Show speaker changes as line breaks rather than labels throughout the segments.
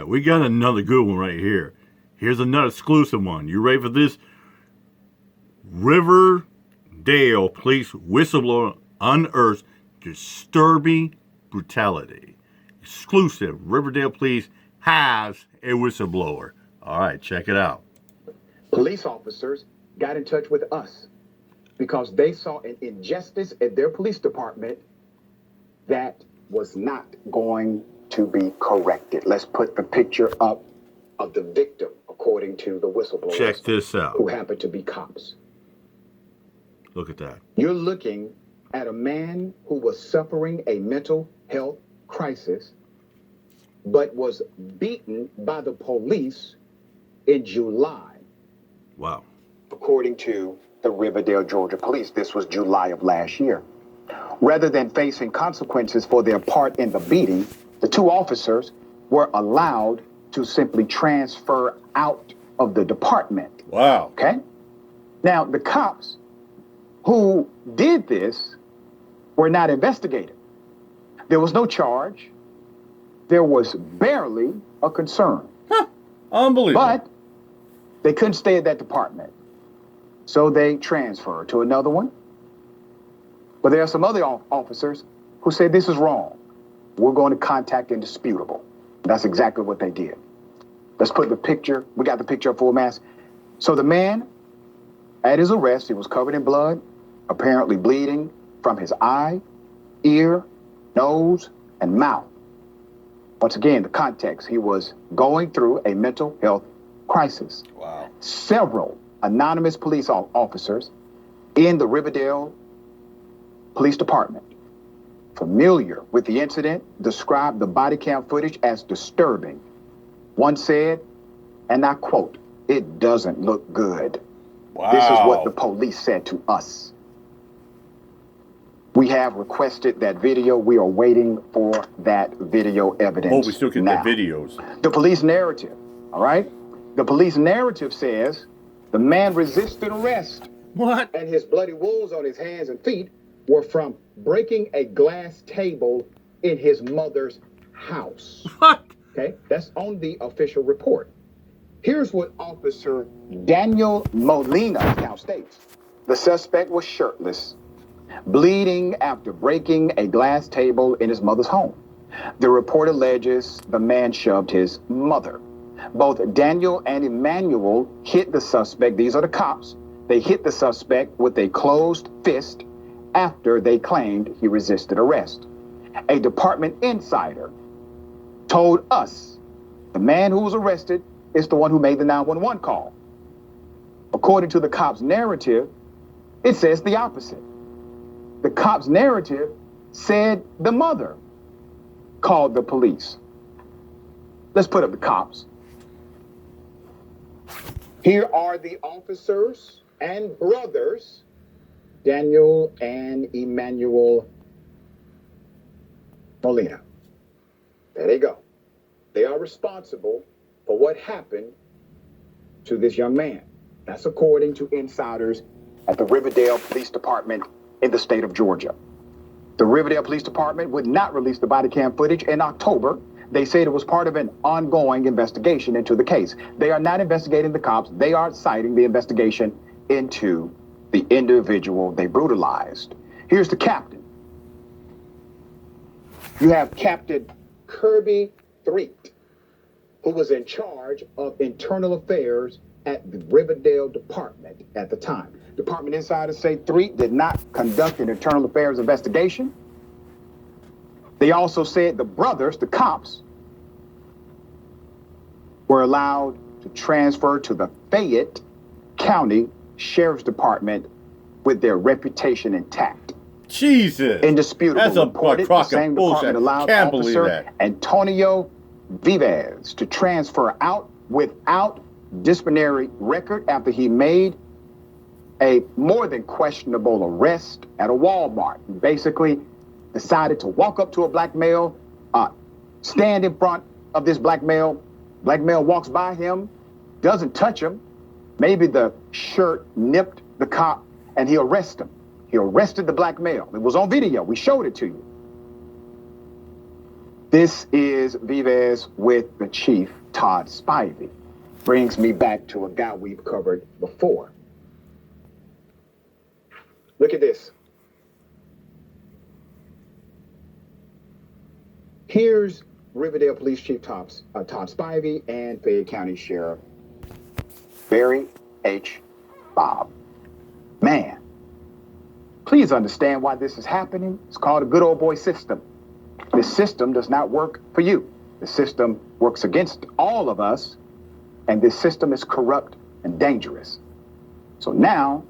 We got another good one right here. Here's another exclusive one. You ready for this? Riverdale police whistleblower unearths disturbing brutality. Exclusive. Riverdale police has a whistleblower. All right, check it out.
Police officers got in touch with us because they saw an injustice at their police department that was not going to be corrected. Let's put the picture up of the victim, according to the whistleblowers.
Check this out.
Who happen to be cops.
Look at that.
You're looking at a man who was suffering a mental health crisis, but was beaten by the police in July.
Wow.
According to the Riverdale, Georgia police, this was July of last year. Rather than facing consequences for their part in the beating, the two officers were allowed to simply transfer out of the department.
Wow.
Okay? Now, the cops who did this were not investigated. There was no charge. There was barely a concern.
Huh. Unbelievable.
But they couldn't stay at that department. So they transferred to another one. But there are some other officers who said this is wrong. We're going to contact indisputable. That's exactly what they did. Let's put the picture. We got the picture up full mass. So the man, at his arrest, he was covered in blood, apparently bleeding from his eye, ear, nose, and mouth. Once again, the context, he was going through a mental health crisis.
Wow.
Several anonymous police officers in the Riverdale Police Department, familiar with the incident, described the body cam footage as disturbing. One said, and I quote, "It doesn't look good."
Wow.
This is what the police said to us. We have requested that video. We are waiting for that video evidence.
Oh, we still get
now.
the videos.
The police narrative, all right? The police narrative says the man resisted arrest.
What?
And his bloody wounds on his hands and feet were from breaking a glass table in his mother's house.
What?
Okay, that's on the official report. Here's what Officer Daniel Molina now states. The suspect was shirtless, bleeding after breaking a glass table in his mother's home. The report alleges the man shoved his mother. Both Daniel and Emmanuel hit the suspect. These are the cops. They hit the suspect with a closed fist after they claimed he resisted arrest. A department insider told us the man who was arrested is the one who made the 911 call. According to the cops' narrative, it says the opposite. The cops' narrative said the mother called the police. Let's put up the cops. Here are the officers and brothers, Daniel and Emmanuel Molina. There they go. They are responsible for what happened to this young man. That's according to insiders at the Riverdale Police Department in the state of Georgia. The Riverdale Police Department would not release the body cam footage in October. They said it was part of an ongoing investigation into the case. They are not investigating the cops. They are citing the investigation into the individual they brutalized. Here's the captain. You have Captain Kirby Threet, who was in charge of internal affairs at the Riverdale Department at the time. Department insiders say Threet did not conduct an internal affairs investigation. They also said the brothers, the cops, were allowed to transfer to the Fayette County Sheriff's Department with their reputation intact.
Jesus.
Indisputable.
That's a
reported
crock
the same
of bullshit.
department allowed
Can't believe
Officer
that.
Antonio Vives to transfer out without disciplinary record after he made a more than questionable arrest at a Walmart. He basically decided to walk up to a black male, stand in front of this black male. Black male walks by him, doesn't touch him. Maybe the shirt nipped the cop and he arrests him. He arrested the black male. It was on video. We showed it to you. This is Vives with the Chief, Todd Spivey. Brings me back to a guy we've covered before. Look at this. Here's Riverdale Police Chief Todd Spivey and Fayette County Sheriff Barry H. Bob. Man, please understand why this is happening. It's called a good old boy system. This system does not work for you. The system works against all of us, and this system is corrupt and dangerous. So now,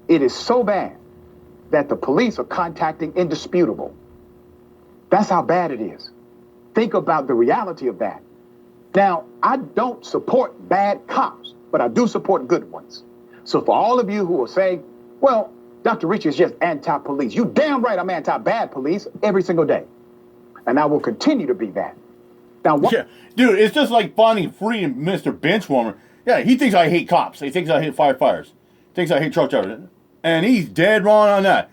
it is so bad that the police are contacting indisputable. That's how bad it is. Think about the reality of that. Now, I don't support bad cops, but I do support good ones. So for all of you who will say, well, Dr. Rich is just anti-police. You damn right I'm anti-bad police every single day. And I will continue to be that. Now,
Yeah, dude, it's just like finding free Mr. Benchwarmer. Yeah, he thinks I hate cops. He thinks I hate firefighters. He thinks I hate truck drivers. And he's dead wrong on that.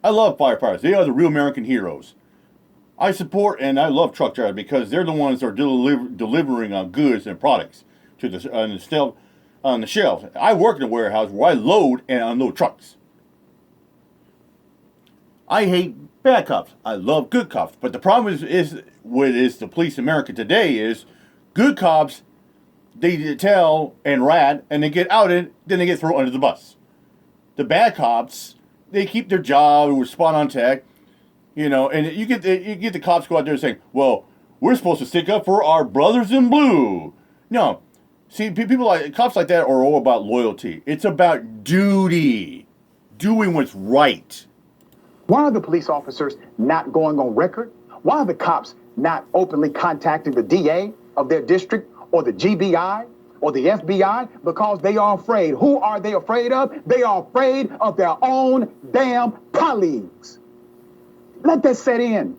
I love firefighters. They are the real American heroes. I support and I love truck drivers because they're the ones that are delivering on goods and products to on the shelves. I work in a warehouse where I load and unload trucks. I hate bad cops. I love good cops. But the problem is the police in America today is good cops, they tell and rat and they get outed, then they get thrown under the bus. The bad cops, they keep their job, we're spot on tech, and you get the cops go out there saying, well, we're supposed to stick up for our brothers in blue. No. See, people like cops like that are all about loyalty. It's about duty. Doing what's right.
why are the police officers not going on record? Why are the cops not openly contacting the DA of their district or the GBI or the FBI? Because they are afraid. Who are they afraid of? They are afraid of their own damn colleagues. Let that set in.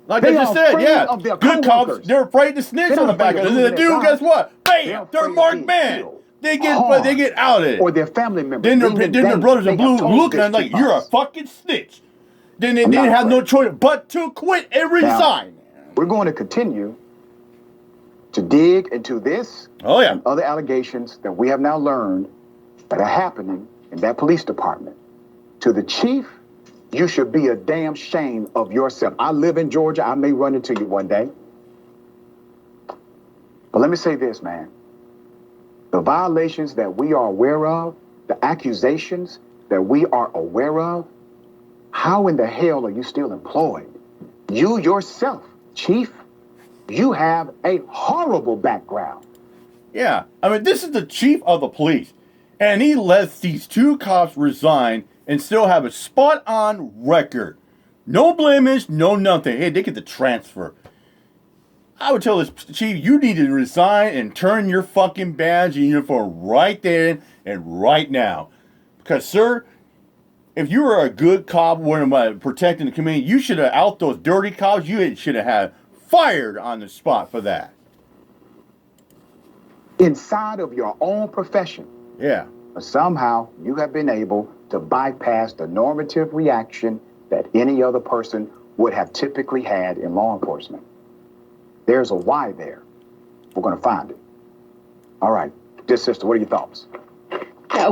Like I just said, yeah. Good cops, they're afraid to snitch on the back of it. And they do, guess what? Bam! They're marked man. They get outed.
Or their family members.
Then their brothers in blue looking at like, you're a fucking snitch. Then they didn't have no choice but to quit and resign.
We're going to continue to dig into this and other allegations that we have now learned that are happening in that police department. To the chief, you should be a damn shame of yourself. I live in Georgia. I may run into you one day. But let me say this, man. The violations that we are aware of, the accusations that we are aware of, how in the hell are you still employed? You yourself, chief, you have a horrible background.
Yeah. I mean, this is the chief of the police. And he lets these two cops resign and still have a spot-on record. No blemish, no nothing. Hey, they get the transfer. I would tell this chief, you need to resign and turn your fucking badge and uniform right then and right now. Because, sir, if you were a good cop protecting the community, you should have out those dirty cops. You should have had fired on the spot for that.
Inside of your own profession.
Yeah.
But somehow you have been able to bypass the normative reaction that any other person would have typically had in law enforcement. There's a why there. We're going to find it. All right. Dear sister, what are your thoughts?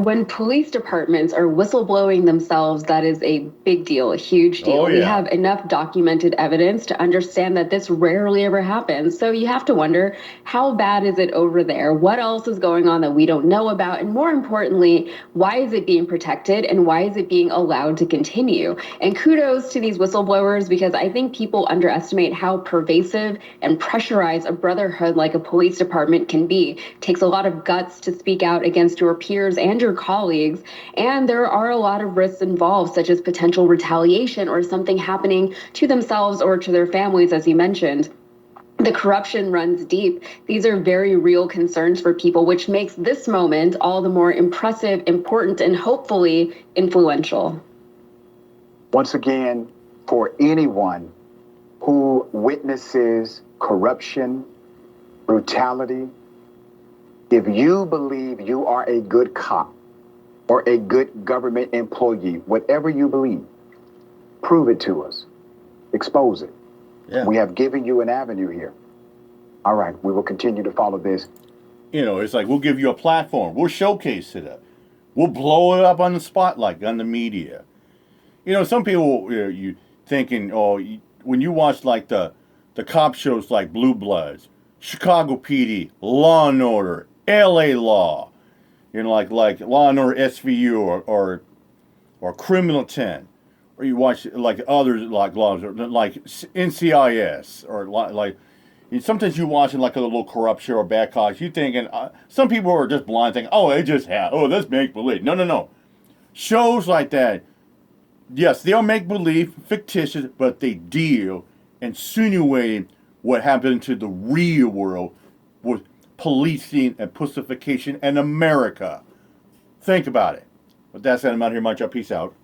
When police departments are whistleblowing themselves, that is a big deal, a huge deal.
Oh, yeah.
We have enough documented evidence to understand that this rarely ever happens. So you have to wonder, how bad is it over there? What else is going on that we don't know about? And more importantly, why is it being protected and why is it being allowed to continue? And kudos to these whistleblowers, because I think people underestimate how pervasive and pressurized a brotherhood like a police department can be. It takes a lot of guts to speak out against your peers and your colleagues, and there are a lot of risks involved, such as potential retaliation or something happening to themselves or to their families, as you mentioned. The corruption runs deep. These are very real concerns for people, which makes this moment all the more impressive, important, and hopefully influential.
Once again, for anyone who witnesses corruption, brutality, if you believe you are a good cop or a good government employee, whatever you believe, prove it to us. Expose it.
Yeah.
We have given you an avenue here. All right, we will continue to follow this.
You know, it's like we'll give you a platform. We'll showcase it. We'll blow it up on the spotlight, on the media. You know, some people, you thinking, when you watch like the cop shows like Blue Bloods, Chicago PD, Law and Order, L.A. Law, you know, like Law and Order SVU or Criminal 10, or you watch like others like laws like NCIS or like. Sometimes you watching like a little corrupt show or bad cops, you thinking, some people are just blind thinking, it just happened. Oh, that's make-believe. No. Shows like that, yes, they are make-believe, fictitious, but they deal insinuating what happened to the real world with policing and pussification in America. Think about it. With that said, I'm out here, much up. Peace out.